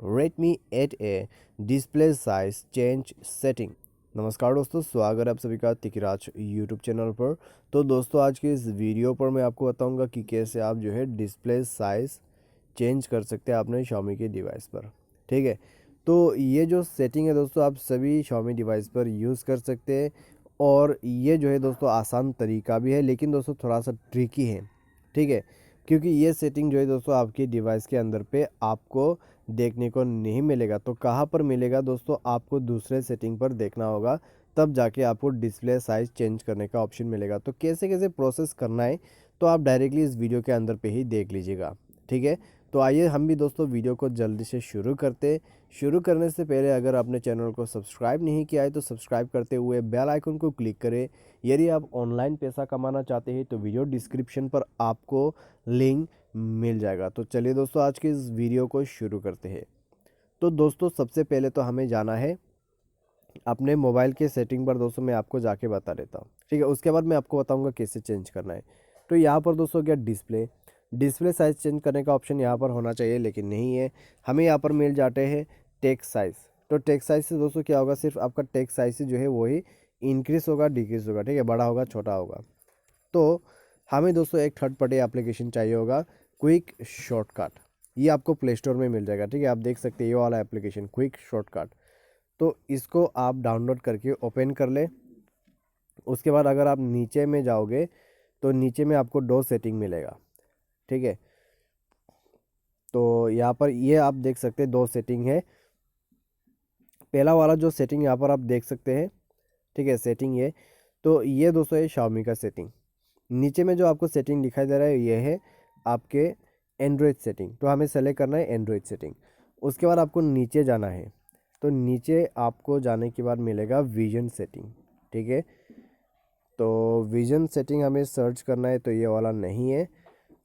Redmi 8A display size change setting. नमस्कार दोस्तों, स्वागत है आप सभी का तिकराज यूट्यूब चैनल पर। तो दोस्तों आज के इस वीडियो पर मैं आपको बताऊंगा कि कैसे आप जो है डिस्प्ले साइज चेंज कर सकते हैं अपने Xiaomi के डिवाइस पर। ठीक है, तो ये जो सेटिंग है दोस्तों आप सभी Xiaomi डिवाइस पर यूज़ कर सकते हैं और ये जो है दोस्तों आसान तरीका भी है, लेकिन दोस्तों थोड़ा सा ट्रिकी है। ठीक है, क्योंकि ये सेटिंग जो है दोस्तों आपके डिवाइस के अंदर पे आपको देखने को नहीं मिलेगा। तो कहाँ पर मिलेगा दोस्तों, आपको दूसरे सेटिंग पर देखना होगा, तब जाके आपको डिस्प्ले साइज़ चेंज करने का ऑप्शन मिलेगा। तो कैसे कैसे प्रोसेस करना है तो आप डायरेक्टली इस वीडियो के अंदर पे ही देख लीजिएगा। ठीक है, तो आइए हम भी दोस्तों वीडियो को जल्दी से शुरू करते। शुरू करने से पहले अगर आपने चैनल को सब्सक्राइब नहीं किया है तो सब्सक्राइब करते हुए बेल आइकन को क्लिक करें। यदि आप ऑनलाइन पैसा कमाना चाहते हैं तो वीडियो डिस्क्रिप्शन पर आपको लिंक मिल जाएगा। तो चलिए दोस्तों आज के इस वीडियो को शुरू करते हैं। तो दोस्तों सबसे पहले तो हमें जाना है अपने मोबाइल के सेटिंग पर। दोस्तों मैं आपको जाके बता देता हूँ, ठीक है, उसके बाद मैं आपको बताऊंगा कैसे चेंज करना है। तो यहाँ पर दोस्तों क्या डिस्प्ले साइज चेंज करने का ऑप्शन यहाँ पर होना चाहिए, लेकिन नहीं है। हमें यहाँ पर मिल जाते हैं टेक्स्ट साइज़। तो टेक्स्ट साइज से दोस्तों क्या होगा, सिर्फ आपका टेक्स्ट साइज जो है वही इंक्रीज होगा डिक्रीज होगा, ठीक है, बड़ा होगा छोटा होगा। तो हमें दोस्तों एक थर्ड पार्टी एप्लीकेशन चाहिए होगा, क्विक शॉर्टकट। ये आपको प्ले स्टोर में मिल जाएगा, ठीक है, आप देख सकते हैं ये वाला एप्लीकेशन क्विक शॉर्टकट। तो इसको आप डाउनलोड करके ओपन कर ले। उसके बाद अगर आप नीचे में जाओगे तो नीचे में आपको दो सेटिंग मिलेगा। ठीक है, तो यहाँ पर ये आप देख सकते हैं दो सेटिंग है। पहला वाला जो सेटिंग यहाँ पर आप देख सकते हैं, ठीक है, सेटिंग ये। तो ये दोस्तों है Xiaomi का सेटिंग। नीचे में जो आपको सेटिंग दिखाई दे रहा है ये है आपके एंड्रॉयड सेटिंग। तो हमें सेलेक्ट करना है एंड्रॉयड सेटिंग। उसके बाद आपको नीचे जाना है। तो नीचे आपको जाने के बाद मिलेगा विजन सेटिंग। ठीक है, तो विजन सेटिंग हमें सर्च करना है, तो ये वाला नहीं है,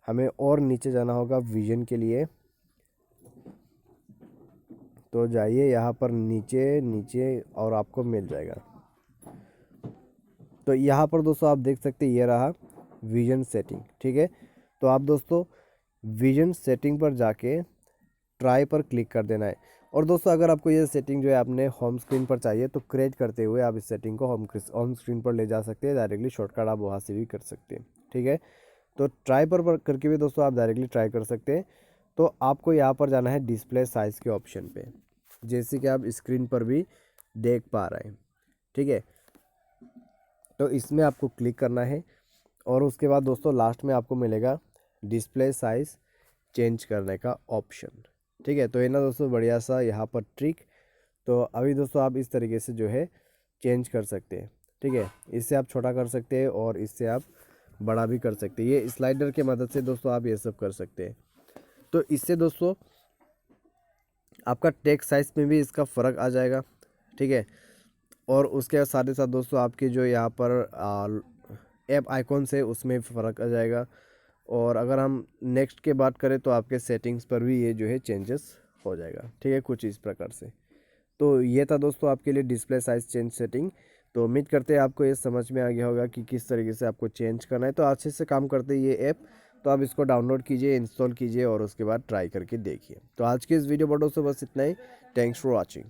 हमें और नीचे जाना होगा विजन के लिए। तो जाइए यहाँ पर नीचे नीचे और आपको मिल जाएगा। तो यहाँ पर दोस्तों आप देख सकते हैं ये रहा विजन सेटिंग। ठीक है, तो आप दोस्तों विजन सेटिंग पर जाके ट्राई पर क्लिक कर देना है। और दोस्तों अगर आपको ये सेटिंग जो है अपने होम स्क्रीन पर चाहिए तो क्रिएट करते हुए आप इस सेटिंग को होम स्क्रीन पर ले जा सकते हैं। डायरेक्टली शॉर्टकट आप वहाँ से भी कर सकते हैं। ठीक है, तो ट्राई पर करके भी दोस्तों आप डायरेक्टली ट्राई कर सकते हैं। तो आपको यहाँ पर जाना है डिस्प्ले साइज़ के ऑप्शन पे, जैसे कि आप स्क्रीन पर भी देख पा रहे हैं। ठीक है, तो इसमें आपको क्लिक करना है और उसके बाद दोस्तों लास्ट में आपको मिलेगा डिस्प्ले साइज़ चेंज करने का ऑप्शन। ठीक है, तो ये ना दोस्तों बढ़िया सा यहाँ पर ट्रिक। तो अभी दोस्तों आप इस तरीके से जो है चेंज कर सकते हैं। ठीक है, इससे आप छोटा कर सकते हैं और इससे आप बड़ा भी कर सकते हैं। ये स्लाइडर के मदद से दोस्तों आप ये सब कर सकते हैं। तो इससे दोस्तों आपका टेक्स्ट साइज में भी इसका फ़र्क आ जाएगा। ठीक है, और उसके साथ ही साथ दोस्तों आपकी जो यहाँ पर ऐप आइकॉन से उसमें फ़र्क आ जाएगा। और अगर हम नेक्स्ट के बात करें तो आपके सेटिंग्स पर भी ये जो है चेंजेस हो जाएगा। ठीक है, कुछ इस प्रकार से। तो ये था दोस्तों आपके लिए डिस्प्ले साइज चेंज सेटिंग। तो उम्मीद करते हैं आपको ये समझ में आ गया होगा कि किस तरीके से आपको चेंज करना है। तो अच्छे से काम करते हैं ये ऐप। तो आप इसको डाउनलोड कीजिए, इंस्टॉल कीजिए और उसके बाद ट्राई करके देखिए। तो आज की इस वीडियो पर दोस्तों बस इतना ही। Thanks for watching.